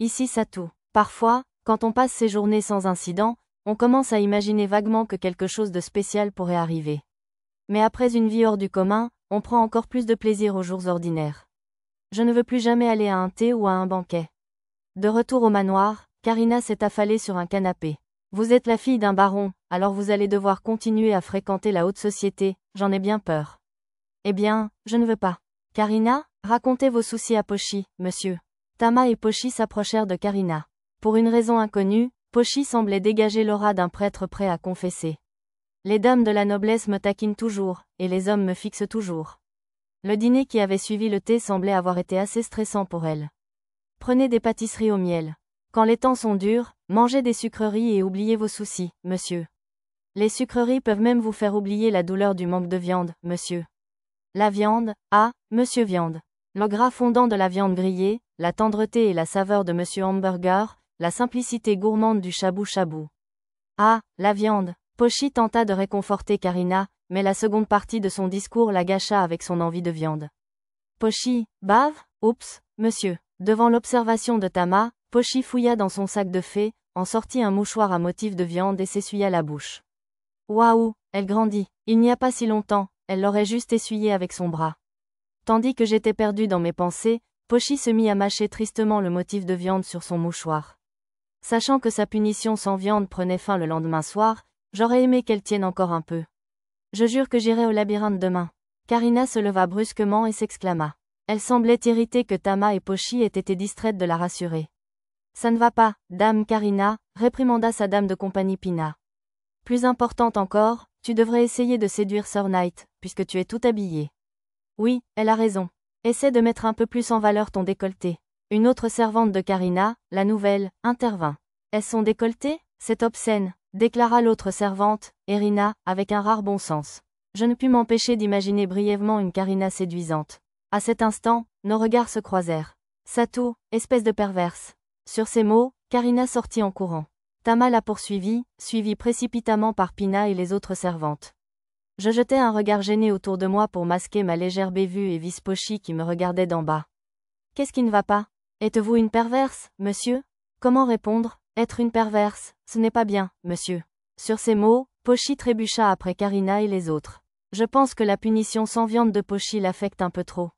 Ici Satou. Parfois, quand on passe ses journées sans incident, on commence à imaginer vaguement que quelque chose de spécial pourrait arriver. Mais après une vie hors du commun, on prend encore plus de plaisir aux jours ordinaires. Je ne veux plus jamais aller à un thé ou à un banquet. De retour au manoir, Karina s'est affalée sur un canapé. Vous êtes la fille d'un baron, alors vous allez devoir continuer à fréquenter la haute société, j'en ai bien peur. Eh bien, je ne veux pas. Karina, racontez vos soucis à Pochi, monsieur. Tama et Pochi s'approchèrent de Karina. Pour une raison inconnue, Pochi semblait dégager l'aura d'un prêtre prêt à confesser. Les dames de la noblesse me taquinent toujours, et les hommes me fixent toujours. Le dîner qui avait suivi le thé semblait avoir été assez stressant pour elle. Prenez des pâtisseries au miel. Quand les temps sont durs, mangez des sucreries et oubliez vos soucis, monsieur. Les sucreries peuvent même vous faire oublier la douleur du manque de viande, monsieur. La viande, ah, monsieur viande. Le gras fondant de la viande grillée, la tendreté et la saveur de monsieur hamburger, la simplicité gourmande du shabu-shabu. Ah, la viande. Pochi tenta de réconforter Karina, mais la seconde partie de son discours la gâcha avec son envie de viande. Pochi, bave? Oups, monsieur. Devant l'observation de Tama, Pochi fouilla dans son sac de fée, en sortit un mouchoir à motif de viande et s'essuya la bouche. Waouh, elle grandit. Il n'y a pas si longtemps, elle l'aurait juste essuyé avec son bras. Tandis que j'étais perdu dans mes pensées, Pochi se mit à mâcher tristement le motif de viande sur son mouchoir. Sachant que sa punition sans viande prenait fin le lendemain soir, j'aurais aimé qu'elle tienne encore un peu. Je jure que j'irai au labyrinthe demain. Karina se leva brusquement et s'exclama. Elle semblait irritée que Tama et Pochi aient été distraites de la rassurer. Ça ne va pas, dame Karina, réprimanda sa dame de compagnie Pina. Plus importante encore, tu devrais essayer de séduire Sir Knight, puisque tu es tout habillée. Oui, elle a raison. Essaie de mettre un peu plus en valeur ton décolleté. Une autre servante de Karina, la nouvelle, intervint. Est-ce son décolleté? C'est obscène, déclara l'autre servante, Erina, avec un rare bon sens. Je ne pus m'empêcher d'imaginer brièvement une Karina séduisante. À cet instant, nos regards se croisèrent. Satou, espèce de perverse. Sur ces mots, Karina sortit en courant. Tama la poursuivit, suivie précipitamment par Pina et les autres servantes. Je jetai un regard gêné autour de moi pour masquer ma légère bévue et vis Pochi qui me regardait d'en bas. Qu'est-ce qui ne va pas? Êtes-vous une perverse, monsieur? Comment répondre? Être une perverse, ce n'est pas bien, monsieur. Sur ces mots, Pochi trébucha après Karina et les autres. Je pense que la punition sans viande de Pochi l'affecte un peu trop.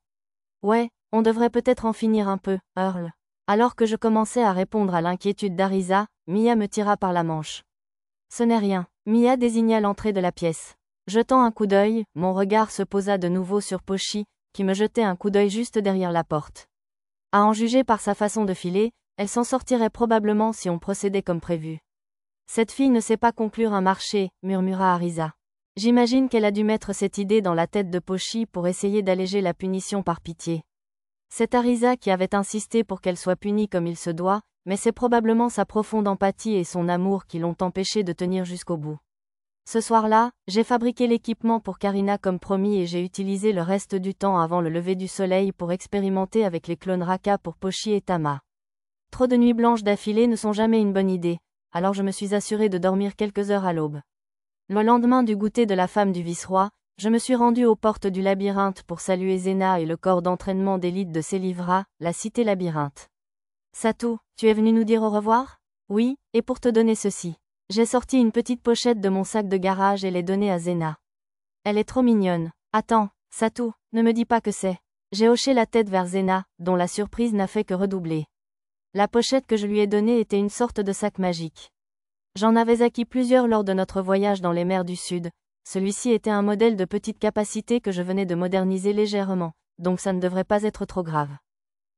Ouais, on devrait peut-être en finir un peu, hurle. Alors que je commençais à répondre à l'inquiétude d'Arisa, Mia me tira par la manche. Ce n'est rien. Mia désigna l'entrée de la pièce. Jetant un coup d'œil, mon regard se posa de nouveau sur Pochi, qui me jetait un coup d'œil juste derrière la porte. À en juger par sa façon de filer, elle s'en sortirait probablement si on procédait comme prévu. Cette fille ne sait pas conclure un marché, murmura Arisa. J'imagine qu'elle a dû mettre cette idée dans la tête de Pochi pour essayer d'alléger la punition par pitié. C'est Arisa qui avait insisté pour qu'elle soit punie comme il se doit, mais c'est probablement sa profonde empathie et son amour qui l'ont empêchée de tenir jusqu'au bout. Ce soir-là, j'ai fabriqué l'équipement pour Karina comme promis et j'ai utilisé le reste du temps avant le lever du soleil pour expérimenter avec les clones Raka pour Pochi et Tama. Trop de nuits blanches d'affilée ne sont jamais une bonne idée, alors je me suis assuré de dormir quelques heures à l'aube. Le lendemain du goûter de la femme du vice-roi, je me suis rendu aux portes du labyrinthe pour saluer Zena et le corps d'entraînement d'élite de Célivra, la cité labyrinthe. Satou, tu es venu nous dire au revoir? Oui, et pour te donner ceci. J'ai sorti une petite pochette de mon sac de garage et l'ai donnée à Zena. Elle est trop mignonne. Attends, Satou, ne me dis pas que c'est. J'ai hoché la tête vers Zena, dont la surprise n'a fait que redoubler. La pochette que je lui ai donnée était une sorte de sac magique. J'en avais acquis plusieurs lors de notre voyage dans les mers du Sud. Celui-ci était un modèle de petite capacité que je venais de moderniser légèrement, donc ça ne devrait pas être trop grave.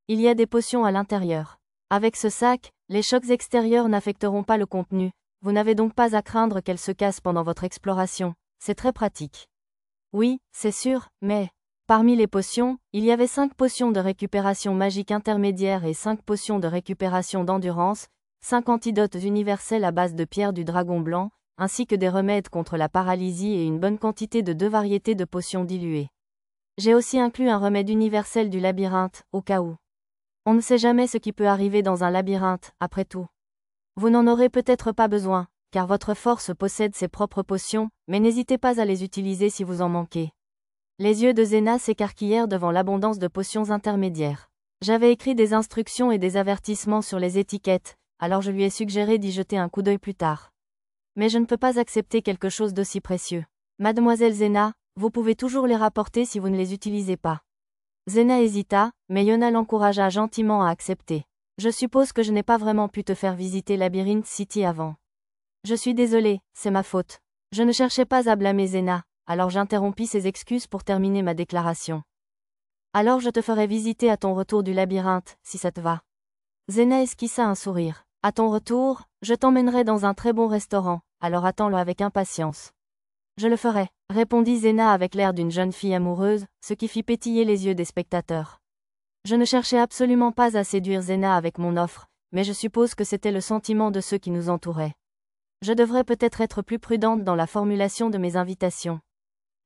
Il y a des potions à l'intérieur. Avec ce sac, les chocs extérieurs n'affecteront pas le contenu, vous n'avez donc pas à craindre qu'elle se casse pendant votre exploration, c'est très pratique. Oui, c'est sûr, mais... Parmi les potions, il y avait 5 potions de récupération magique intermédiaire et 5 potions de récupération d'endurance, 5 antidotes universels à base de pierre du dragon blanc, ainsi que des remèdes contre la paralysie et une bonne quantité de 2 variétés de potions diluées. J'ai aussi inclus un remède universel du labyrinthe, au cas où. On ne sait jamais ce qui peut arriver dans un labyrinthe, après tout. Vous n'en aurez peut-être pas besoin, car votre force possède ses propres potions, mais n'hésitez pas à les utiliser si vous en manquez. Les yeux de Zena s'écarquillèrent devant l'abondance de potions intermédiaires. J'avais écrit des instructions et des avertissements sur les étiquettes, alors je lui ai suggéré d'y jeter un coup d'œil plus tard. Mais je ne peux pas accepter quelque chose d'aussi précieux. Mademoiselle Zena, vous pouvez toujours les rapporter si vous ne les utilisez pas. Zena hésita, mais Yona l'encouragea gentiment à accepter. Je suppose que je n'ai pas vraiment pu te faire visiter Labyrinth City avant. Je suis désolée, c'est ma faute. Je ne cherchais pas à blâmer Zena, alors j'interrompis ses excuses pour terminer ma déclaration. Alors je te ferai visiter à ton retour du labyrinthe, si ça te va. Zena esquissa un sourire. À ton retour, je t'emmènerai dans un très bon restaurant, alors attends-le avec impatience. Je le ferai, répondit Zena avec l'air d'une jeune fille amoureuse, ce qui fit pétiller les yeux des spectateurs. Je ne cherchais absolument pas à séduire Zena avec mon offre, mais je suppose que c'était le sentiment de ceux qui nous entouraient. Je devrais peut-être être plus prudente dans la formulation de mes invitations.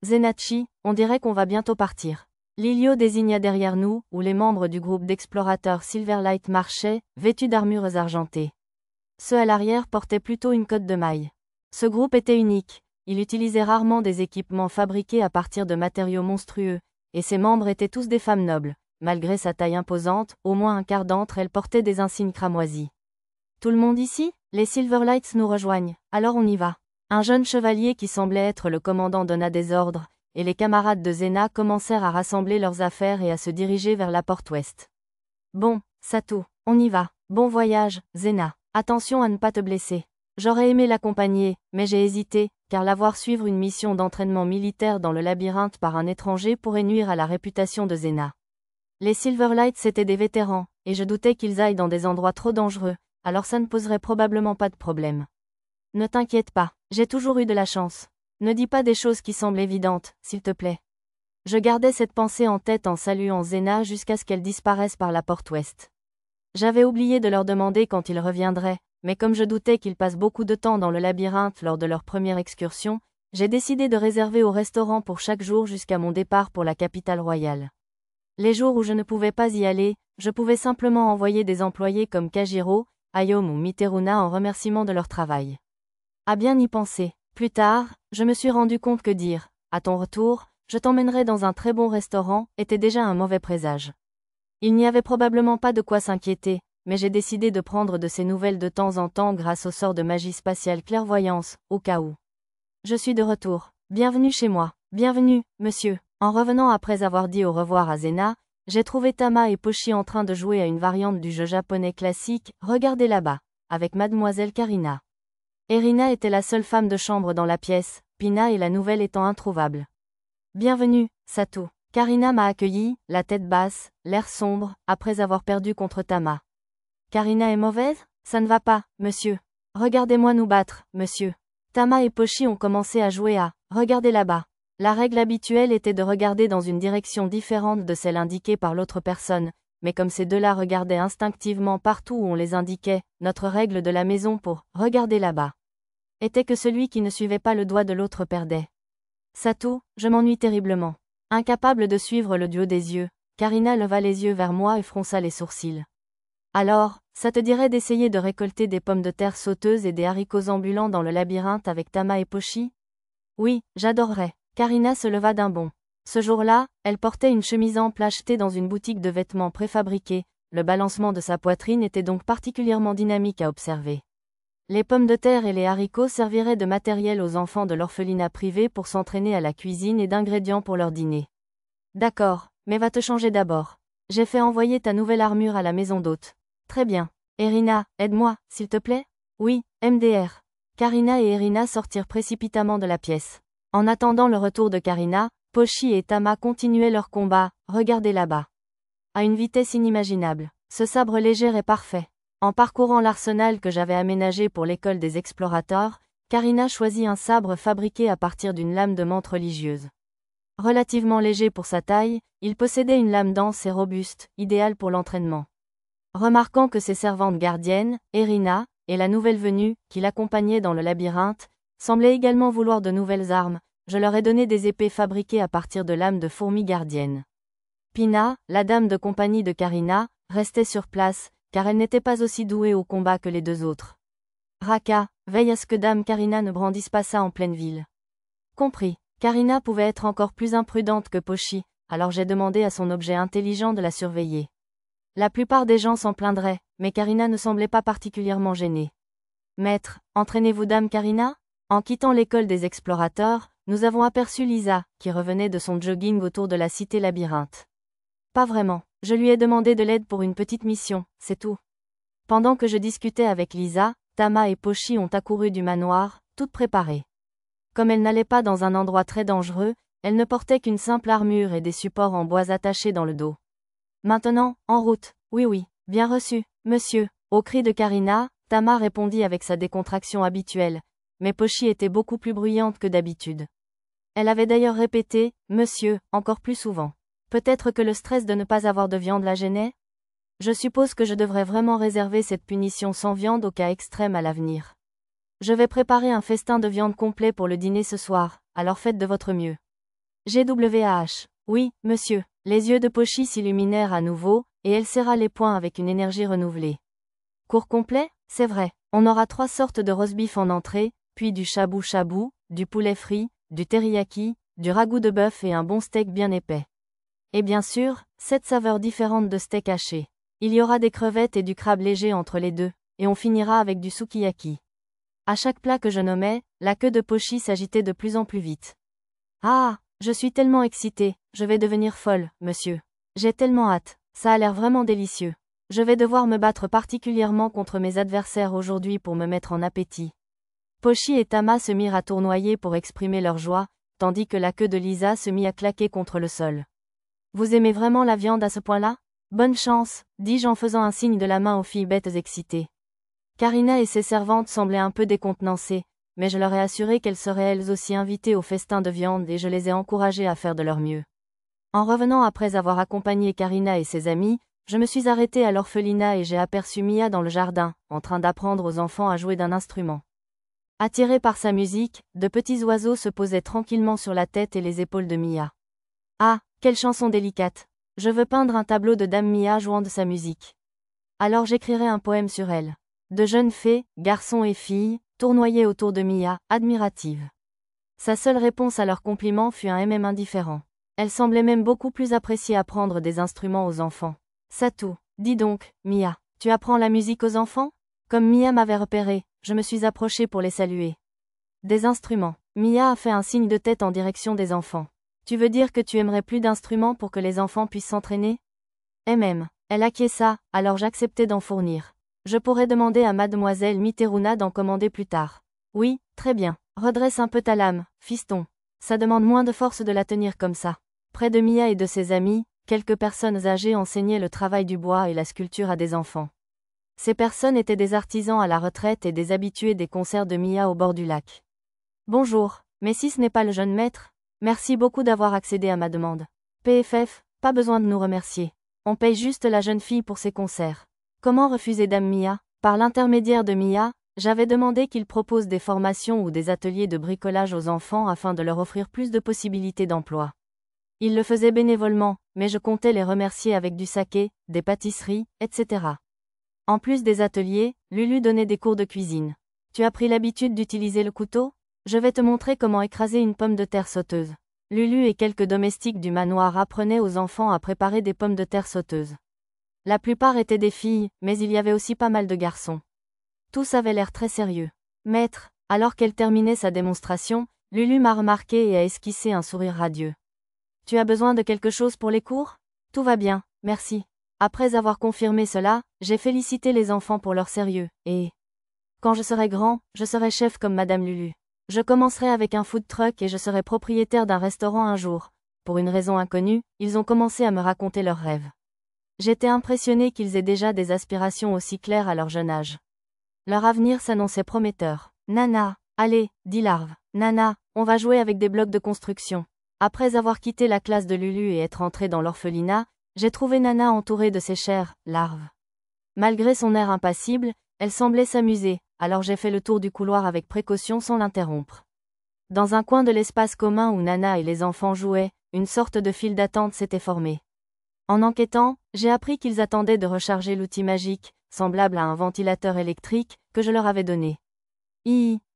Zenachi, on dirait qu'on va bientôt partir. Lilio désigna derrière nous, où les membres du groupe d'explorateurs Silverlight marchaient, vêtus d'armures argentées. Ceux à l'arrière portaient plutôt une cotte de maille. Ce groupe était unique, il utilisait rarement des équipements fabriqués à partir de matériaux monstrueux, et ses membres étaient tous des femmes nobles. Malgré sa taille imposante, au moins un quart d'entre elles portaient des insignes cramoisis. Tout le monde ici? Les Silverlights nous rejoignent, alors on y va. Un jeune chevalier qui semblait être le commandant donna des ordres, et les camarades de Zena commencèrent à rassembler leurs affaires et à se diriger vers la porte ouest. Bon, Sato, on y va. Bon voyage, Zena. Attention à ne pas te blesser. J'aurais aimé l'accompagner, mais j'ai hésité, car la voir suivre une mission d'entraînement militaire dans le labyrinthe par un étranger pourrait nuire à la réputation de Zena. Les Silverlights étaient des vétérans, et je doutais qu'ils aillent dans des endroits trop dangereux, alors ça ne poserait probablement pas de problème. Ne t'inquiète pas, j'ai toujours eu de la chance. Ne dis pas des choses qui semblent évidentes, s'il te plaît. Je gardais cette pensée en tête en saluant Zena jusqu'à ce qu'elle disparaisse par la porte ouest. J'avais oublié de leur demander quand ils reviendraient, mais comme je doutais qu'ils passent beaucoup de temps dans le labyrinthe lors de leur première excursion, j'ai décidé de réserver au restaurant pour chaque jour jusqu'à mon départ pour la capitale royale. Les jours où je ne pouvais pas y aller, je pouvais simplement envoyer des employés comme Kajiro, Ayom ou Miteruna en remerciement de leur travail. À bien y penser. Plus tard, je me suis rendu compte que dire « à ton retour, je t'emmènerai dans un très bon restaurant » était déjà un mauvais présage. Il n'y avait probablement pas de quoi s'inquiéter, mais j'ai décidé de prendre de ces nouvelles de temps en temps grâce au sort de magie spatiale clairvoyance, au cas où. Je suis de retour. Bienvenue chez moi. Bienvenue, monsieur. En revenant après avoir dit au revoir à Zena, j'ai trouvé Tama et Pochi en train de jouer à une variante du jeu japonais classique, Regardez là-bas, avec mademoiselle Karina. Erina était la seule femme de chambre dans la pièce, Pina et la nouvelle étant introuvables. Bienvenue, Sato. Karina m'a accueilli, la tête basse, l'air sombre, après avoir perdu contre Tama. Karina est mauvaise? Ça ne va pas, monsieur. Regardez-moi nous battre, monsieur. Tama et Pochi ont commencé à jouer à « Regardez là-bas ». La règle habituelle était de regarder dans une direction différente de celle indiquée par l'autre personne, mais comme ces deux-là regardaient instinctivement partout où on les indiquait, notre règle de la maison pour « Regardez là-bas » était que celui qui ne suivait pas le doigt de l'autre perdait. Sato, je m'ennuie terriblement. Incapable de suivre le duo des yeux, Karina leva les yeux vers moi et fronça les sourcils. Alors, ça te dirait d'essayer de récolter des pommes de terre sauteuses et des haricots ambulants dans le labyrinthe avec Tama et Pochi? Oui, j'adorerais. Karina se leva d'un bond. Ce jour-là, elle portait une chemise ample achetée dans une boutique de vêtements préfabriqués, le balancement de sa poitrine était donc particulièrement dynamique à observer. Les pommes de terre et les haricots serviraient de matériel aux enfants de l'orphelinat privé pour s'entraîner à la cuisine et d'ingrédients pour leur dîner. D'accord, mais va te changer d'abord. J'ai fait envoyer ta nouvelle armure à la maison d'hôte. Très bien. Erina, aide-moi, s'il te plaît? Oui, MDR. Karina et Erina sortirent précipitamment de la pièce. En attendant le retour de Karina, Pochi et Tama continuaient leur combat, regardez là-bas. À une vitesse inimaginable. Ce sabre léger est parfait. En parcourant l'arsenal que j'avais aménagé pour l'école des explorateurs, Karina choisit un sabre fabriqué à partir d'une lame de menthe religieuse. Relativement léger pour sa taille, il possédait une lame dense et robuste, idéale pour l'entraînement. Remarquant que ses servantes gardiennes, Erina, et la nouvelle venue, qui l'accompagnait dans le labyrinthe, semblaient également vouloir de nouvelles armes, je leur ai donné des épées fabriquées à partir de lames de fourmis gardiennes. Pina, la dame de compagnie de Karina, restait sur place, car elle n'était pas aussi douée au combat que les deux autres. Raka, veille à ce que dame Karina ne brandisse pas ça en pleine ville. Compris. Karina pouvait être encore plus imprudente que Pochi, alors j'ai demandé à son objet intelligent de la surveiller. La plupart des gens s'en plaindraient, mais Karina ne semblait pas particulièrement gênée. Maître, entraînez-vous dame Karina? En quittant l'école des explorateurs, nous avons aperçu Lisa, qui revenait de son jogging autour de la cité labyrinthe. Pas vraiment, je lui ai demandé de l'aide pour une petite mission, c'est tout. Pendant que je discutais avec Lisa, Tama et Pochi ont accouru du manoir, toutes préparées. Comme elle n'allait pas dans un endroit très dangereux, elle ne portait qu'une simple armure et des supports en bois attachés dans le dos. Maintenant, en route, oui, bien reçu, monsieur. Au cri de Karina, Tama répondit avec sa décontraction habituelle, mais Pochi était beaucoup plus bruyante que d'habitude. Elle avait d'ailleurs répété « Monsieur » encore plus souvent. Peut-être que le stress de ne pas avoir de viande la gênait? Je suppose que je devrais vraiment réserver cette punition sans viande au cas extrême à l'avenir. Je vais préparer un festin de viande complet pour le dîner ce soir, alors faites de votre mieux. GWAH. Oui, monsieur. Les yeux de Pochi s'illuminèrent à nouveau, et elle serra les poings avec une énergie renouvelée. Cours complet? C'est vrai. On aura 3 sortes de roast-beef en entrée, puis du shabu-shabu, du poulet frit, du teriyaki, du ragoût de bœuf et un bon steak bien épais. Et bien sûr, 7 saveurs différentes de steak haché. Il y aura des crevettes et du crabe léger entre les deux, et on finira avec du sukiyaki. À chaque plat que je nommais, la queue de Pochi s'agitait de plus en plus vite. Ah, je suis tellement excitée, je vais devenir folle, monsieur. J'ai tellement hâte, ça a l'air vraiment délicieux. Je vais devoir me battre particulièrement contre mes adversaires aujourd'hui pour me mettre en appétit. Pochi et Tama se mirent à tournoyer pour exprimer leur joie, tandis que la queue de Lisa se mit à claquer contre le sol. Vous aimez vraiment la viande à ce point-là? Bonne chance, dis-je en faisant un signe de la main aux filles bêtes excitées. Karina et ses servantes semblaient un peu décontenancées, mais je leur ai assuré qu'elles seraient elles aussi invitées au festin de viande et je les ai encouragées à faire de leur mieux. En revenant après avoir accompagné Karina et ses amis, je me suis arrêtée à l'orphelinat et j'ai aperçu Mia dans le jardin, en train d'apprendre aux enfants à jouer d'un instrument. Attirés par sa musique, de petits oiseaux se posaient tranquillement sur la tête et les épaules de Mia. Ah, quelle chanson délicate! Je veux peindre un tableau de Dame Mia jouant de sa musique. Alors j'écrirai un poème sur elle. De jeunes fées, garçons et filles, tournoyaient autour de Mia, admirative. Sa seule réponse à leur compliment fut un indifférent. Elle semblait même beaucoup plus apprécier apprendre des instruments aux enfants. Satou, dis donc, Mia, tu apprends la musique aux enfants? Comme Mia m'avait repéré, je me suis approchée pour les saluer. Des instruments. Mia a fait un signe de tête en direction des enfants. Tu veux dire que tu aimerais plus d'instruments pour que les enfants puissent s'entraîner? Elle acquiesça, alors j'acceptais d'en fournir. Je pourrais demander à mademoiselle Miteruna d'en commander plus tard. Oui, très bien. Redresse un peu ta lame, fiston. Ça demande moins de force de la tenir comme ça. Près de Mia et de ses amis, quelques personnes âgées enseignaient le travail du bois et la sculpture à des enfants. Ces personnes étaient des artisans à la retraite et des habitués des concerts de Mia au bord du lac. Bonjour, mais si ce n'est pas le jeune maître? Merci beaucoup d'avoir accédé à ma demande. PFF, pas besoin de nous remercier. On paye juste la jeune fille pour ses concerts. Comment refuser Dame Mia? Par l'intermédiaire de Mia, j'avais demandé qu'il propose des formations ou des ateliers de bricolage aux enfants afin de leur offrir plus de possibilités d'emploi. Il le faisait bénévolement, mais je comptais les remercier avec du saké, des pâtisseries, etc. En plus des ateliers, Lulu donnait des cours de cuisine. Tu as pris l'habitude d'utiliser le couteau? Je vais te montrer comment écraser une pomme de terre sauteuse. Lulu et quelques domestiques du manoir apprenaient aux enfants à préparer des pommes de terre sauteuses. La plupart étaient des filles, mais il y avait aussi pas mal de garçons. Tous avaient l'air très sérieux. Maître, alors qu'elle terminait sa démonstration, Lulu m'a remarqué et a esquissé un sourire radieux. Tu as besoin de quelque chose pour les cours? Tout va bien, merci. Après avoir confirmé cela, j'ai félicité les enfants pour leur sérieux, et quand je serai grand, je serai chef comme Madame Lulu. Je commencerai avec un food truck et je serai propriétaire d'un restaurant un jour. Pour une raison inconnue, ils ont commencé à me raconter leurs rêves. J'étais impressionnée qu'ils aient déjà des aspirations aussi claires à leur jeune âge. Leur avenir s'annonçait prometteur. Nana, allez, dit Larve. Nana, on va jouer avec des blocs de construction. Après avoir quitté la classe de Lulu et être entrée dans l'orphelinat, j'ai trouvé Nana entourée de ses chères larves. Malgré son air impassible, elle semblait s'amuser, alors j'ai fait le tour du couloir avec précaution sans l'interrompre. Dans un coin de l'espace commun où Nana et les enfants jouaient, une sorte de file d'attente s'était formée. En enquêtant, j'ai appris qu'ils attendaient de recharger l'outil magique, semblable à un ventilateur électrique, que je leur avais donné.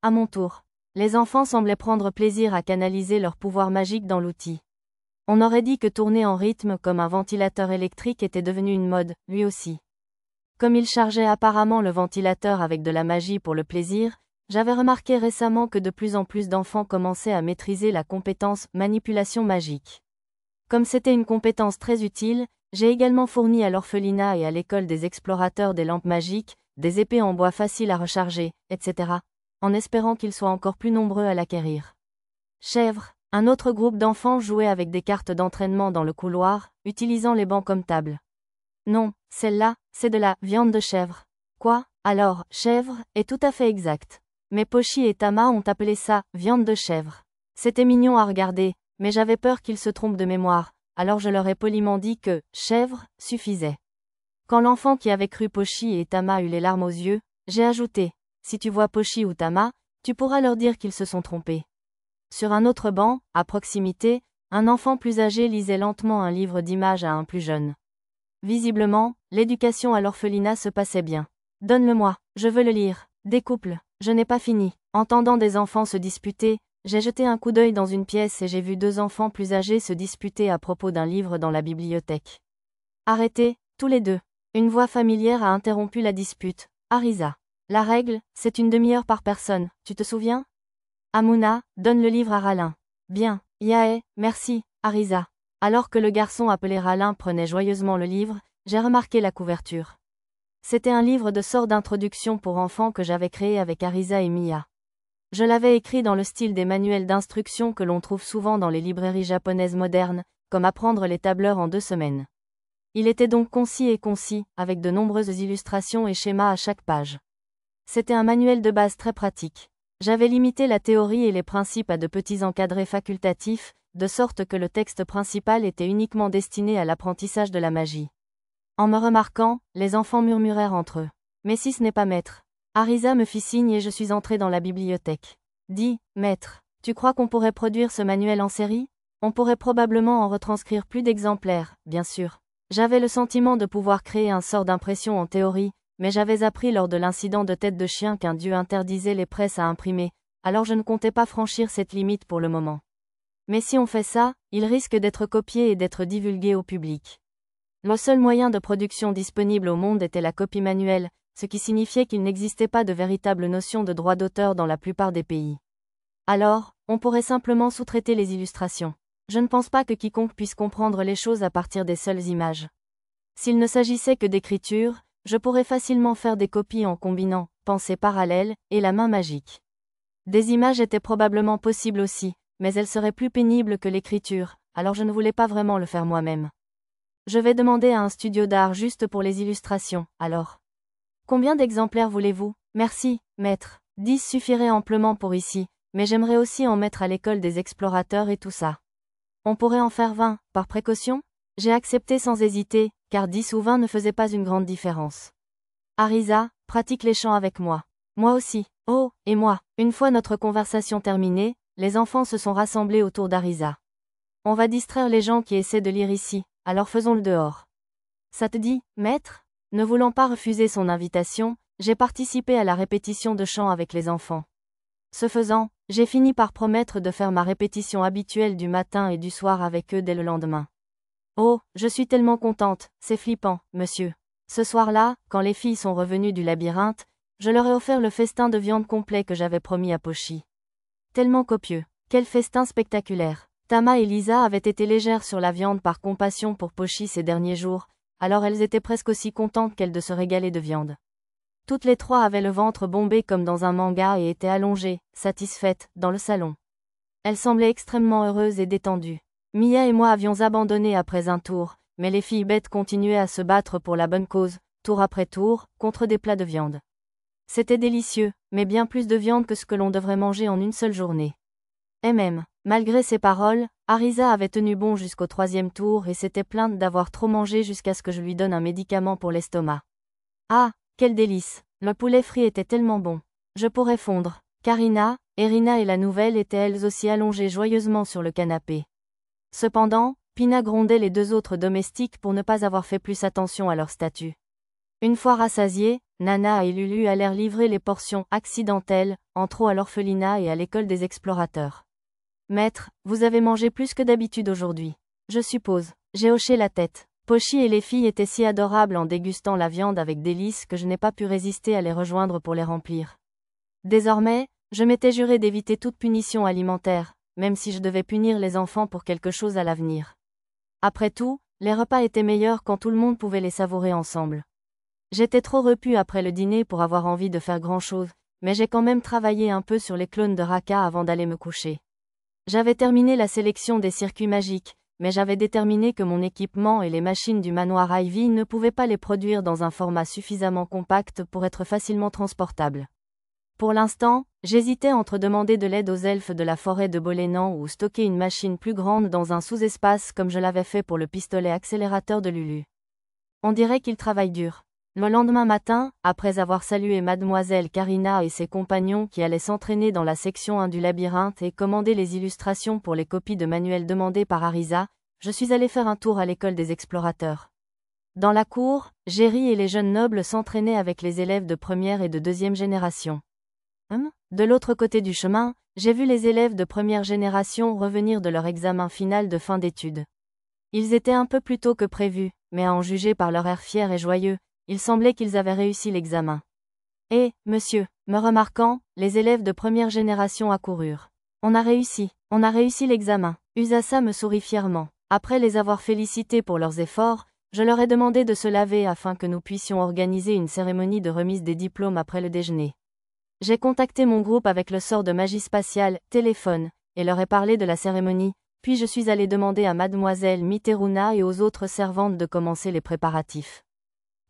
À mon tour. Les enfants semblaient prendre plaisir à canaliser leur pouvoir magique dans l'outil. On aurait dit que tourner en rythme comme un ventilateur électrique était devenu une mode, lui aussi. Comme il chargeait apparemment le ventilateur avec de la magie pour le plaisir, j'avais remarqué récemment que de plus en plus d'enfants commençaient à maîtriser la compétence manipulation magique. Comme c'était une compétence très utile, j'ai également fourni à l'orphelinat et à l'école des explorateurs des lampes magiques, des épées en bois faciles à recharger, etc., en espérant qu'ils soient encore plus nombreux à l'acquérir. Chèvre, un autre groupe d'enfants jouait avec des cartes d'entraînement dans le couloir, utilisant les bancs comme table. Non, celle-là, c'est de la viande de chèvre. Quoi? Alors, chèvre, est tout à fait exact. Mais Pochi et Tama ont appelé ça viande de chèvre. C'était mignon à regarder, mais j'avais peur qu'ils se trompent de mémoire, alors je leur ai poliment dit que chèvre suffisait. Quand l'enfant qui avait cru Pochi et Tama eut les larmes aux yeux, j'ai ajouté: si tu vois Pochi ou Tama, tu pourras leur dire qu'ils se sont trompés. Sur un autre banc, à proximité, un enfant plus âgé lisait lentement un livre d'images à un plus jeune. Visiblement, l'éducation à l'orphelinat se passait bien. Donne-le-moi, je veux le lire. Découple, je n'ai pas fini. Entendant des enfants se disputer, j'ai jeté un coup d'œil dans une pièce et j'ai vu 2 enfants plus âgés se disputer à propos d'un livre dans la bibliothèque. Arrêtez, tous les deux. Une voix familière a interrompu la dispute. Arisa. La règle, c'est une demi-heure par personne, tu te souviens? Amuna, donne le livre à Ralin. Bien, Yaé, merci, Arisa. Alors que le garçon appelé Ralin prenait joyeusement le livre, j'ai remarqué la couverture. C'était un livre de sorts d'introduction pour enfants que j'avais créé avec Arisa et Mia. Je l'avais écrit dans le style des manuels d'instruction que l'on trouve souvent dans les librairies japonaises modernes, comme apprendre les tableurs en 2 semaines. Il était donc concis, avec de nombreuses illustrations et schémas à chaque page. C'était un manuel de base très pratique. J'avais limité la théorie et les principes à de petits encadrés facultatifs, de sorte que le texte principal était uniquement destiné à l'apprentissage de la magie. En me remarquant, les enfants murmurèrent entre eux. Mais si ce n'est pas maître. Arisa me fit signe et je suis entré dans la bibliothèque. Dis, maître, tu crois qu'on pourrait produire ce manuel en série? On pourrait probablement en retranscrire plus d'exemplaires, bien sûr. J'avais le sentiment de pouvoir créer un sort d'impression en théorie, mais j'avais appris lors de l'incident de tête de chien qu'un dieu interdisait les presses à imprimer, alors je ne comptais pas franchir cette limite pour le moment. Mais si on fait ça, il risque d'être copié et d'être divulgué au public. Le seul moyen de production disponible au monde était la copie manuelle, ce qui signifiait qu'il n'existait pas de véritable notion de droit d'auteur dans la plupart des pays. Alors, on pourrait simplement sous-traiter les illustrations. Je ne pense pas que quiconque puisse comprendre les choses à partir des seules images. S'il ne s'agissait que d'écriture, je pourrais facilement faire des copies en combinant pensée parallèle et la main magique. Des images étaient probablement possibles aussi, mais elles seraient plus pénibles que l'écriture, alors je ne voulais pas vraiment le faire moi-même. Je vais demander à un studio d'art juste pour les illustrations, alors. Combien d'exemplaires voulez-vous? Merci, maître. 10 suffirait amplement pour ici, mais j'aimerais aussi en mettre à l'école des explorateurs et tout ça. On pourrait en faire 20, par précaution? J'ai accepté sans hésiter, car 10 ou 20 ne faisaient pas une grande différence. Arisa, pratique les chants avec moi. Moi aussi. Oh, et moi. Une fois notre conversation terminée, les enfants se sont rassemblés autour d'Arisa. On va distraire les gens qui essaient de lire ici, alors faisons-le dehors. Ça te dit, maître? Ne voulant pas refuser son invitation, j'ai participé à la répétition de chants avec les enfants. Ce faisant, j'ai fini par promettre de faire ma répétition habituelle du matin et du soir avec eux dès le lendemain. Oh, je suis tellement contente, c'est flippant, monsieur. Ce soir-là, quand les filles sont revenues du labyrinthe, je leur ai offert le festin de viande complet que j'avais promis à Pochi. Tellement copieux. Quel festin spectaculaire. Tama et Lisa avaient été légères sur la viande par compassion pour Pochi ces derniers jours, alors elles étaient presque aussi contentes qu'elles de se régaler de viande. Toutes les 3 avaient le ventre bombé comme dans un manga et étaient allongées, satisfaites, dans le salon. Elles semblaient extrêmement heureuses et détendues. Mia et moi avions abandonné après un tour, mais les filles bêtes continuaient à se battre pour la bonne cause, tour après tour, contre des plats de viande. C'était délicieux, mais bien plus de viande que ce que l'on devrait manger en une seule journée. Et même, malgré ces paroles, Arisa avait tenu bon jusqu'au 3e tour et s'était plainte d'avoir trop mangé jusqu'à ce que je lui donne un médicament pour l'estomac. Ah, quel délice! Le poulet frit était tellement bon. Je pourrais fondre. Karina, Erina et la nouvelle étaient elles aussi allongées joyeusement sur le canapé. Cependant, Pina grondait les 2 autres domestiques pour ne pas avoir fait plus attention à leur statut. Une fois rassasiés, Nana et Lulu allèrent livrer les portions accidentelles, en trop à l'orphelinat et à l'école des explorateurs. Maître, vous avez mangé plus que d'habitude aujourd'hui. je suppose. J'ai hoché la tête. Pochi et les filles étaient si adorables en dégustant la viande avec délice que je n'ai pas pu résister à les rejoindre pour les remplir. Désormais, je m'étais juré d'éviter toute punition alimentaire, même si je devais punir les enfants pour quelque chose à l'avenir. Après tout, les repas étaient meilleurs quand tout le monde pouvait les savourer ensemble. J'étais trop repu après le dîner pour avoir envie de faire grand-chose, mais j'ai quand même travaillé un peu sur les clones de Raka avant d'aller me coucher. J'avais terminé la sélection des circuits magiques, mais j'avais déterminé que mon équipement et les machines du manoir Ivy ne pouvaient pas les produire dans un format suffisamment compact pour être facilement transportables. Pour l'instant, j'hésitais entre demander de l'aide aux elfes de la forêt de Bolénan ou stocker une machine plus grande dans un sous-espace comme je l'avais fait pour le pistolet accélérateur de Lulu. On dirait qu'il travaille dur. Le lendemain matin, après avoir salué mademoiselle Karina et ses compagnons qui allaient s'entraîner dans la section 1 du labyrinthe et commander les illustrations pour les copies de manuels demandées par Arisa, je suis allé faire un tour à l'école des explorateurs. Dans la cour, Jerry et les jeunes nobles s'entraînaient avec les élèves de première et de deuxième génération. De l'autre côté du chemin, j'ai vu les élèves de première génération revenir de leur examen final de fin d'études. Ils étaient un peu plus tôt que prévu, mais à en juger par leur air fier et joyeux, il semblait qu'ils avaient réussi l'examen. Et, monsieur, me remarquant, les élèves de première génération accoururent. On a réussi l'examen. Usasa me sourit fièrement. Après les avoir félicités pour leurs efforts, je leur ai demandé de se laver afin que nous puissions organiser une cérémonie de remise des diplômes après le déjeuner. J'ai contacté mon groupe avec le sort de magie spatiale, téléphone, et leur ai parlé de la cérémonie, puis je suis allé demander à mademoiselle Miteruna et aux autres servantes de commencer les préparatifs.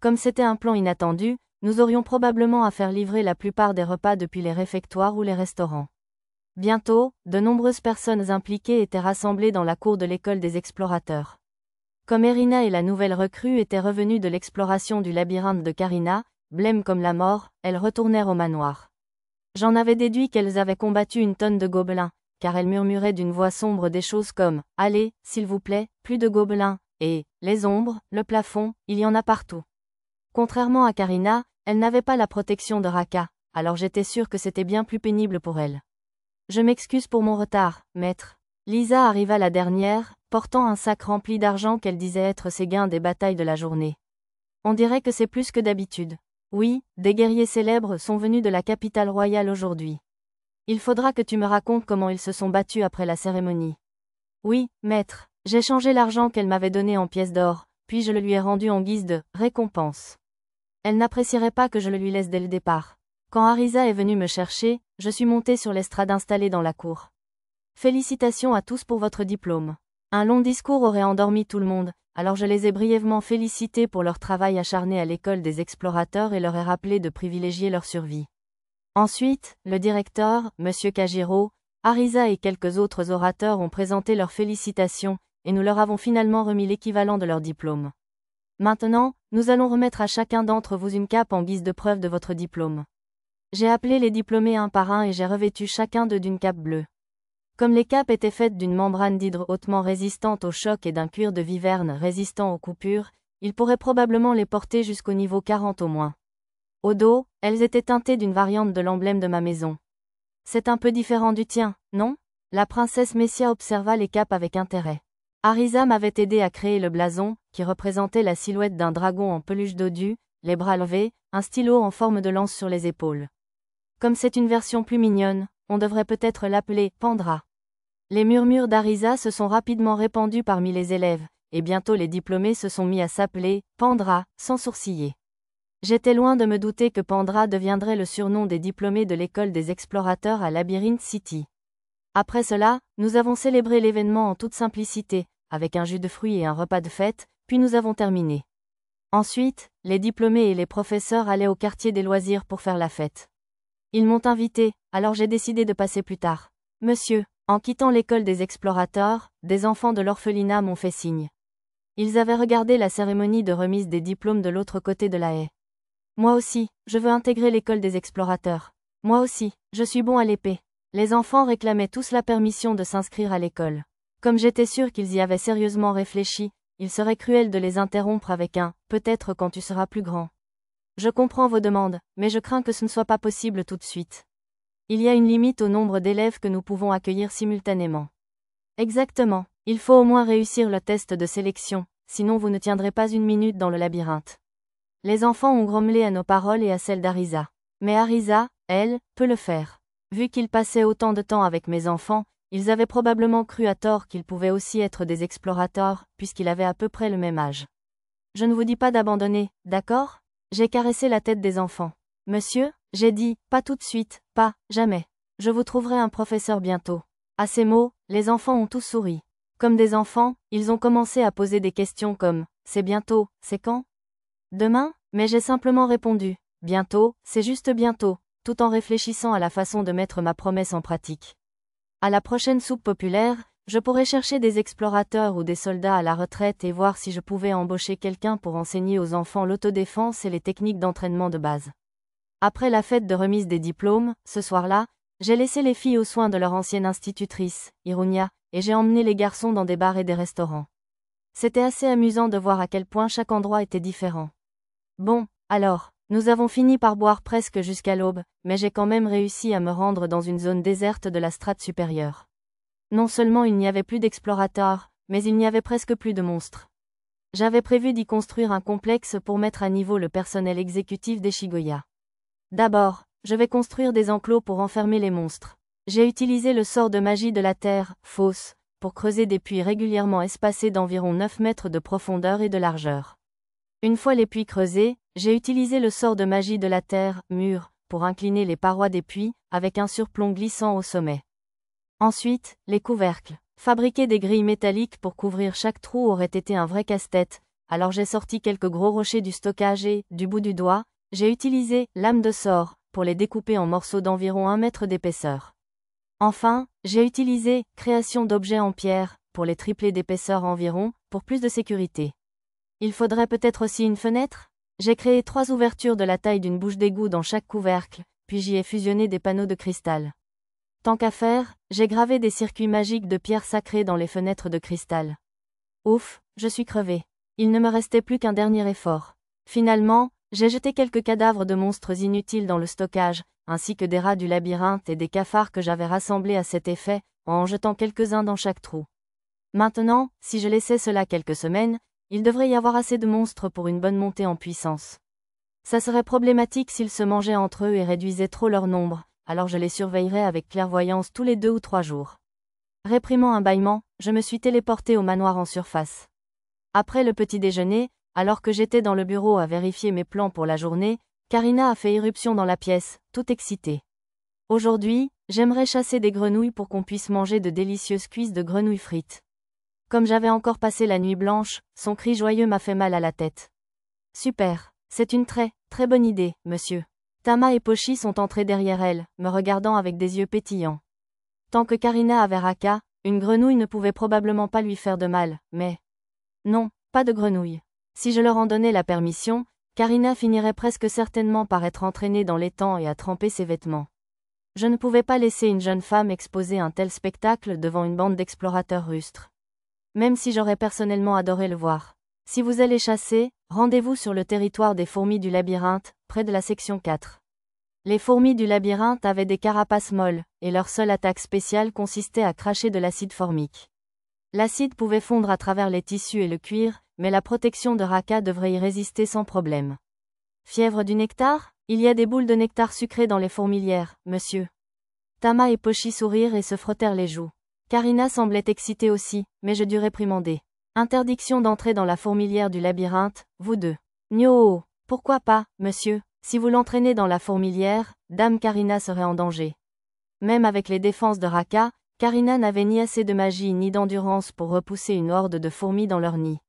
Comme c'était un plan inattendu, nous aurions probablement à faire livrer la plupart des repas depuis les réfectoires ou les restaurants. Bientôt, de nombreuses personnes impliquées étaient rassemblées dans la cour de l'école des explorateurs. Comme Erina et la nouvelle recrue étaient revenues de l'exploration du labyrinthe de Karina, blêmes comme la mort, elles retournèrent au manoir. J'en avais déduit qu'elles avaient combattu une tonne de gobelins, car elles murmuraient d'une voix sombre des choses comme « Allez, s'il vous plaît, plus de gobelins » et « Les ombres, le plafond, il y en a partout ». Contrairement à Karina, elle n'avait pas la protection de Raka, alors j'étais sûr que c'était bien plus pénible pour elle. Je m'excuse pour mon retard, maître. Lisa arriva la dernière, portant un sac rempli d'argent qu'elle disait être ses gains des batailles de la journée. On dirait que c'est plus que d'habitude. Oui, des guerriers célèbres sont venus de la capitale royale aujourd'hui. Il faudra que tu me racontes comment ils se sont battus après la cérémonie. Oui, maître, j'ai changé l'argent qu'elle m'avait donné en pièces d'or, puis je le lui ai rendu en guise de récompense. Elle n'apprécierait pas que je le lui laisse dès le départ. Quand Arisa est venue me chercher, je suis montée sur l'estrade installée dans la cour. Félicitations à tous pour votre diplôme. Un long discours aurait endormi tout le monde, alors je les ai brièvement félicités pour leur travail acharné à l'école des explorateurs et leur ai rappelé de privilégier leur survie. Ensuite, le directeur, M. Kajiro, Arisa et quelques autres orateurs ont présenté leurs félicitations, et nous leur avons finalement remis l'équivalent de leur diplôme. Maintenant, nous allons remettre à chacun d'entre vous une cape en guise de preuve de votre diplôme. J'ai appelé les diplômés un par un et j'ai revêtu chacun d'eux d'une cape bleue. Comme les capes étaient faites d'une membrane d'hydre hautement résistante au choc et d'un cuir de viverne résistant aux coupures, ils pourraient probablement les porter jusqu'au niveau 40 au moins. Au dos, elles étaient teintées d'une variante de l'emblème de ma maison. C'est un peu différent du tien, non? La princesse Messia observa les capes avec intérêt. Arisa m'avait aidé à créer le blason, qui représentait la silhouette d'un dragon en peluche dodue, les bras levés, un stylo en forme de lance sur les épaules. Comme c'est une version plus mignonne, on devrait peut-être l'appeler Pandra. Les murmures d'Arisa se sont rapidement répandus parmi les élèves, et bientôt les diplômés se sont mis à s'appeler Pandra, sans sourciller. J'étais loin de me douter que Pandra deviendrait le surnom des diplômés de l'école des explorateurs à Labyrinth City. Après cela, nous avons célébré l'événement en toute simplicité, avec un jus de fruits et un repas de fête, puis nous avons terminé. Ensuite, les diplômés et les professeurs allaient au quartier des loisirs pour faire la fête. Ils m'ont invité, alors j'ai décidé de passer plus tard. Monsieur, en quittant l'école des explorateurs, des enfants de l'orphelinat m'ont fait signe. Ils avaient regardé la cérémonie de remise des diplômes de l'autre côté de la haie. Moi aussi, je veux intégrer l'école des explorateurs. Moi aussi, je suis bon à l'épée. Les enfants réclamaient tous la permission de s'inscrire à l'école. Comme j'étais sûr qu'ils y avaient sérieusement réfléchi, il serait cruel de les interrompre avec un « peut-être quand tu seras plus grand ». Je comprends vos demandes, mais je crains que ce ne soit pas possible tout de suite. Il y a une limite au nombre d'élèves que nous pouvons accueillir simultanément. Exactement. Il faut au moins réussir le test de sélection, sinon vous ne tiendrez pas une minute dans le labyrinthe. Les enfants ont grommelé à nos paroles et à celles d'Arisa. Mais Arisa, elle, peut le faire. Vu qu'il passait autant de temps avec mes enfants, ils avaient probablement cru à tort qu'ils pouvaient aussi être des explorateurs, puisqu'il avait à peu près le même âge. Je ne vous dis pas d'abandonner, d'accord? J'ai caressé la tête des enfants. Monsieur, j'ai dit, pas tout de suite, pas, jamais. Je vous trouverai un professeur bientôt. À ces mots, les enfants ont tous souri. Comme des enfants, ils ont commencé à poser des questions comme « C'est bientôt, c'est quand ?» Demain, mais j'ai simplement répondu « Bientôt, c'est juste bientôt », tout en réfléchissant à la façon de mettre ma promesse en pratique. À la prochaine soupe populaire, je pourrais chercher des explorateurs ou des soldats à la retraite et voir si je pouvais embaucher quelqu'un pour enseigner aux enfants l'autodéfense et les techniques d'entraînement de base. Après la fête de remise des diplômes, ce soir-là, j'ai laissé les filles aux soins de leur ancienne institutrice, Irunia, et j'ai emmené les garçons dans des bars et des restaurants. C'était assez amusant de voir à quel point chaque endroit était différent. Bon, alors, nous avons fini par boire presque jusqu'à l'aube, mais j'ai quand même réussi à me rendre dans une zone déserte de la strate supérieure. Non seulement il n'y avait plus d'explorateurs, mais il n'y avait presque plus de monstres. J'avais prévu d'y construire un complexe pour mettre à niveau le personnel exécutif des Shigoya. D'abord, je vais construire des enclos pour enfermer les monstres. J'ai utilisé le sort de magie de la terre, fosse, pour creuser des puits régulièrement espacés d'environ 9 mètres de profondeur et de largeur. Une fois les puits creusés, j'ai utilisé le sort de magie de la terre, mur, pour incliner les parois des puits, avec un surplomb glissant au sommet. Ensuite, les couvercles. Fabriquer des grilles métalliques pour couvrir chaque trou aurait été un vrai casse-tête, alors j'ai sorti quelques gros rochers du stockage et, du bout du doigt, j'ai utilisé lames de sort pour les découper en morceaux d'environ 1 mètre d'épaisseur. Enfin, j'ai utilisé création d'objets en pierre pour les tripler d'épaisseur environ, pour plus de sécurité. Il faudrait peut-être aussi une fenêtre? J'ai créé 3 ouvertures de la taille d'une bouche d'égout dans chaque couvercle, puis j'y ai fusionné des panneaux de cristal. Tant qu'à faire, j'ai gravé des circuits magiques de pierres sacrées dans les fenêtres de cristal. Ouf, je suis crevé. Il ne me restait plus qu'un dernier effort. Finalement, j'ai jeté quelques cadavres de monstres inutiles dans le stockage, ainsi que des rats du labyrinthe et des cafards que j'avais rassemblés à cet effet, en jetant quelques-uns dans chaque trou. Maintenant, si je laissais cela quelques semaines, il devrait y avoir assez de monstres pour une bonne montée en puissance. Ça serait problématique s'ils se mangeaient entre eux et réduisaient trop leur nombre, alors je les surveillerais avec clairvoyance tous les 2 ou 3 jours. Réprimant un bâillement, je me suis téléporté au manoir en surface. Après le petit déjeuner, alors que j'étais dans le bureau à vérifier mes plans pour la journée, Karina a fait irruption dans la pièce, toute excitée. Aujourd'hui, j'aimerais chasser des grenouilles pour qu'on puisse manger de délicieuses cuisses de grenouilles frites. Comme j'avais encore passé la nuit blanche, son cri joyeux m'a fait mal à la tête. Super, c'est une très bonne idée, monsieur. Tama et Pochi sont entrés derrière elle, me regardant avec des yeux pétillants. Tant que Karina avait Raka, une grenouille ne pouvait probablement pas lui faire de mal, mais... Non, pas de grenouille. Si je leur en donnais la permission, Karina finirait presque certainement par être entraînée dans l'étang et à tremper ses vêtements. Je ne pouvais pas laisser une jeune femme exposer un tel spectacle devant une bande d'explorateurs rustres. Même si j'aurais personnellement adoré le voir. Si vous allez chasser, rendez-vous sur le territoire des fourmis du labyrinthe, près de la section 4. Les fourmis du labyrinthe avaient des carapaces molles, et leur seule attaque spéciale consistait à cracher de l'acide formique. L'acide pouvait fondre à travers les tissus et le cuir, mais la protection de Raka devrait y résister sans problème. Fièvre du nectar? Il y a des boules de nectar sucré dans les fourmilières, monsieur. Tama et Pochi sourirent et se frottèrent les joues. Karina semblait excitée aussi, mais je dus réprimander. Interdiction d'entrer dans la fourmilière du labyrinthe, vous deux. Nyo, pourquoi pas, monsieur? Si vous l'entraînez dans la fourmilière, Dame Karina serait en danger. Même avec les défenses de Raka, Karina n'avait ni assez de magie ni d'endurance pour repousser une horde de fourmis dans leur nid.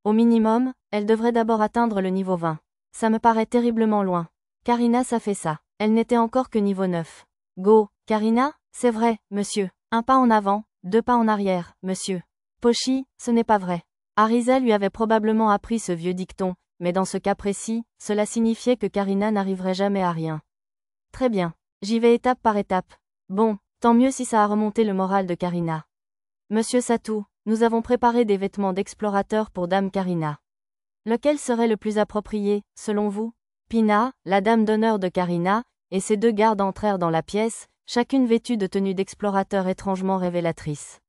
Au minimum, elle devrait d'abord atteindre le niveau 20. Ça me paraît terriblement loin. Karina ça fait ça. Elle n'était encore que niveau 9. Go, Karina? C'est vrai, monsieur. 1 pas en avant, 2 pas en arrière, monsieur. Pochi, ce n'est pas vrai. Arisa lui avait probablement appris ce vieux dicton, mais dans ce cas précis, cela signifiait que Karina n'arriverait jamais à rien. Très bien. J'y vais étape par étape. Bon, tant mieux si ça a remonté le moral de Karina. Monsieur Satou, nous avons préparé des vêtements d'explorateur pour Dame Karina. Lequel serait le plus approprié, selon vous? Pina, la dame d'honneur de Karina, et ses 2 gardes entrèrent dans la pièce, chacune vêtue de tenues d'explorateur étrangement révélatrices.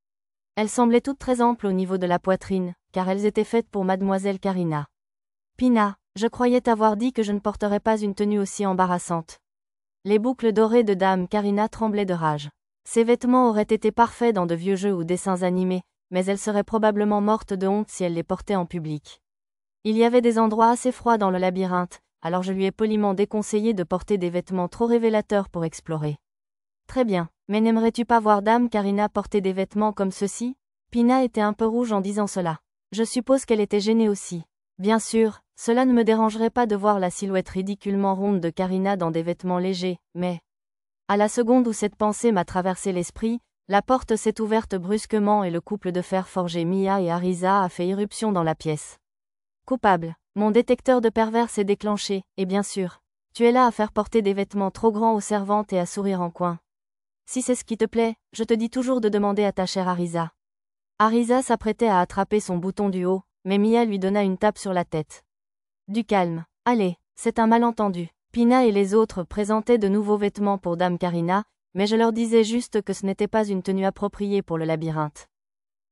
Elles semblaient toutes très amples au niveau de la poitrine, car elles étaient faites pour mademoiselle Karina. Pina, je croyais t'avoir dit que je ne porterais pas une tenue aussi embarrassante. Les boucles dorées de dame Karina tremblaient de rage. Ces vêtements auraient été parfaits dans de vieux jeux ou dessins animés, mais elle serait probablement morte de honte si elle les portait en public. Il y avait des endroits assez froids dans le labyrinthe, alors je lui ai poliment déconseillé de porter des vêtements trop révélateurs pour explorer. Très bien, mais n'aimerais-tu pas voir dame Karina porter des vêtements comme ceux-ci? Pina était un peu rouge en disant cela. Je suppose qu'elle était gênée aussi. Bien sûr, cela ne me dérangerait pas de voir la silhouette ridiculement ronde de Karina dans des vêtements légers, mais... À la seconde où cette pensée m'a traversé l'esprit, la porte s'est ouverte brusquement et le couple de fer forgé Mia et Arisa a fait irruption dans la pièce. Coupable, mon détecteur de pervers s'est déclenché, et bien sûr, tu es là à faire porter des vêtements trop grands aux servantes et à sourire en coin. Si c'est ce qui te plaît, je te dis toujours de demander à ta chère Arisa. Arisa s'apprêtait à attraper son bouton du haut, mais Mia lui donna une tape sur la tête. Du calme. Allez, c'est un malentendu. Pina et les autres présentaient de nouveaux vêtements pour dame Karina, mais je leur disais juste que ce n'était pas une tenue appropriée pour le labyrinthe.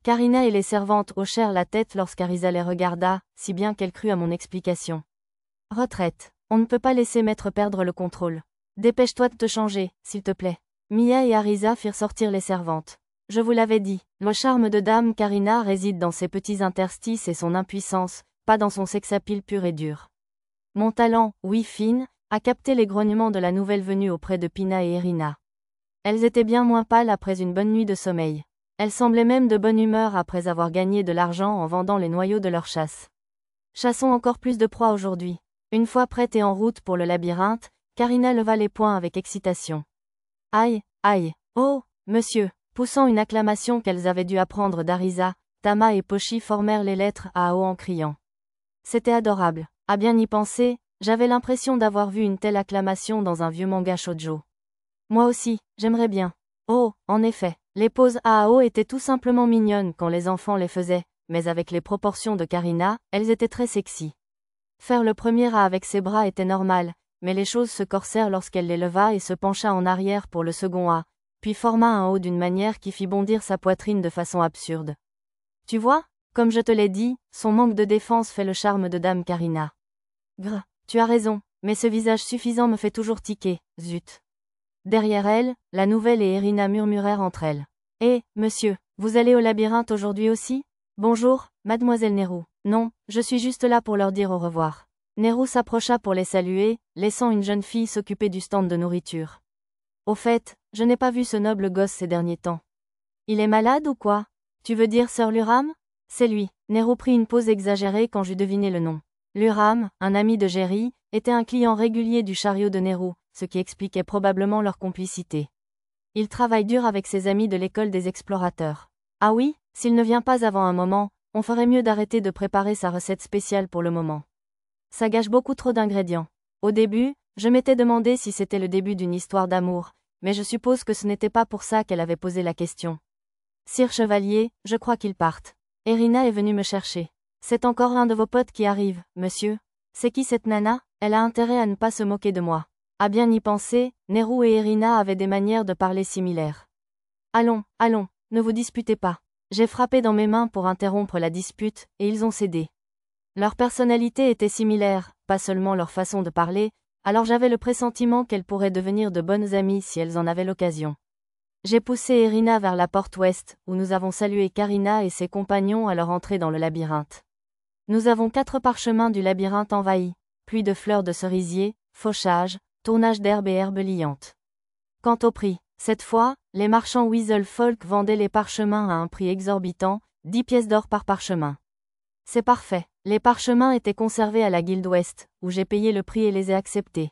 Karina et les servantes hochèrent la tête lorsqu'Arisa les regarda, si bien qu'elle crut à mon explication. Retraite. On ne peut pas laisser maître perdre le contrôle. Dépêche-toi de te changer, s'il te plaît. Mia et Arisa firent sortir les servantes. Je vous l'avais dit, le charme de dame Karina réside dans ses petits interstices et son impuissance, pas dans son sex-appeal pur et dur. Mon talent, oui fine, a capté les grognements de la nouvelle venue auprès de Pina et Irina. Elles étaient bien moins pâles après une bonne nuit de sommeil. Elles semblaient même de bonne humeur après avoir gagné de l'argent en vendant les noyaux de leur chasse. Chassons encore plus de proies aujourd'hui. Une fois prête et en route pour le labyrinthe, Karina leva les poings avec excitation. Aïe, aïe, oh, monsieur, poussant une acclamation qu'elles avaient dû apprendre d'Arisa, Tama et Pochi formèrent les lettres AO en criant. C'était adorable. À bien y penser, j'avais l'impression d'avoir vu une telle acclamation dans un vieux manga shoujo. Moi aussi, j'aimerais bien. Oh, en effet, les poses AO étaient tout simplement mignonnes quand les enfants les faisaient, mais avec les proportions de Karina, elles étaient très sexy. Faire le premier A avec ses bras était normal, mais les choses se corsèrent lorsqu'elle les leva et se pencha en arrière pour le second A, puis forma un O d'une manière qui fit bondir sa poitrine de façon absurde. Tu vois, comme je te l'ai dit, son manque de défense fait le charme de dame Karina. Grr, tu as raison, mais ce visage suffisant me fait toujours tiquer, zut. Derrière elle, la nouvelle et Irina murmurèrent entre elles. Eh, monsieur, vous allez au labyrinthe aujourd'hui aussi? Bonjour, mademoiselle Nehru. Non, je suis juste là pour leur dire au revoir. Nehru s'approcha pour les saluer, laissant une jeune fille s'occuper du stand de nourriture. Au fait, je n'ai pas vu ce noble gosse ces derniers temps. Il est malade ou quoi? Tu veux dire Sir Luram? C'est lui. Nehru prit une pause exagérée quand j'eus deviné le nom. Luram, un ami de Jerry, était un client régulier du chariot de Nehru, ce qui expliquait probablement leur complicité. Il travaille dur avec ses amis de l'école des explorateurs. Ah oui, s'il ne vient pas avant un moment, on ferait mieux d'arrêter de préparer sa recette spéciale pour le moment. Ça gâche beaucoup trop d'ingrédients. Au début, je m'étais demandé si c'était le début d'une histoire d'amour, mais je suppose que ce n'était pas pour ça qu'elle avait posé la question. Sire Chevalier, je crois qu'ils partent. Irina est venue me chercher. C'est encore un de vos potes qui arrive, monsieur. C'est qui cette nana? Elle a intérêt à ne pas se moquer de moi. À bien y penser, Nehru et Irina avaient des manières de parler similaires. Allons, allons, ne vous disputez pas. J'ai frappé dans mes mains pour interrompre la dispute, et ils ont cédé. Leur personnalité était similaire, pas seulement leur façon de parler, alors j'avais le pressentiment qu'elles pourraient devenir de bonnes amies si elles en avaient l'occasion. J'ai poussé Irina vers la porte ouest, où nous avons salué Karina et ses compagnons à leur entrée dans le labyrinthe. Nous avons 4 parchemins du labyrinthe envahis, pluie de fleurs de cerisier, fauchage, tournage d'herbes et herbes liantes. Quant au prix, cette fois, les marchands Weasel Folk vendaient les parchemins à un prix exorbitant, 10 pièces d'or par parchemin. C'est parfait, les parchemins étaient conservés à la Guilde Ouest, où j'ai payé le prix et les ai acceptés.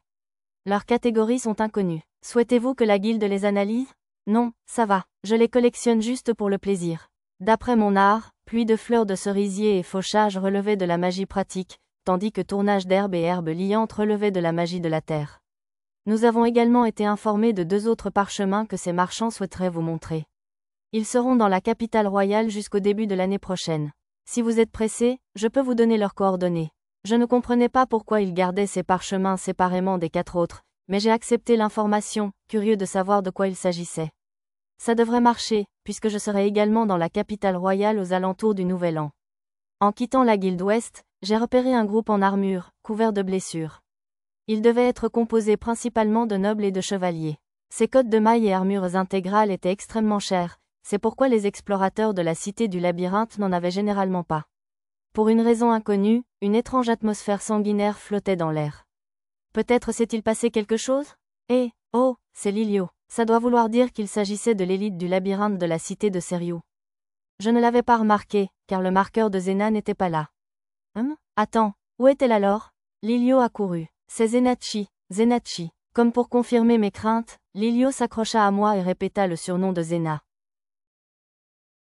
Leurs catégories sont inconnues. Souhaitez-vous que la Guilde les analyse? Non, ça va, je les collectionne juste pour le plaisir. D'après mon art, pluie de fleurs de cerisier et fauchage relevaient de la magie pratique, tandis que tournage d'herbes et herbes liantes relevaient de la magie de la terre. Nous avons également été informés de 2 autres parchemins que ces marchands souhaiteraient vous montrer. Ils seront dans la capitale royale jusqu'au début de l'année prochaine. Si vous êtes pressé, je peux vous donner leurs coordonnées. Je ne comprenais pas pourquoi ils gardaient ces parchemins séparément des 4 autres, mais j'ai accepté l'information, curieux de savoir de quoi il s'agissait. Ça devrait marcher, puisque je serai également dans la capitale royale aux alentours du Nouvel An. En quittant la Guilde Ouest, j'ai repéré un groupe en armure, couvert de blessures. Il devait être composé principalement de nobles et de chevaliers. Ces cottes de mailles et armures intégrales étaient extrêmement chères, c'est pourquoi les explorateurs de la cité du labyrinthe n'en avaient généralement pas. Pour une raison inconnue, une étrange atmosphère sanguinaire flottait dans l'air. Peut-être s'est-il passé quelque chose? Oh, c'est Lilio. Ça doit vouloir dire qu'il s'agissait de l'élite du labyrinthe de la cité de Seriou. Je ne l'avais pas remarqué, car le marqueur de Zena n'était pas là. Attends, où est-elle alors? Lilio accourut. C'est Zenachi. Comme pour confirmer mes craintes, Lilio s'accrocha à moi et répéta le surnom de Zena.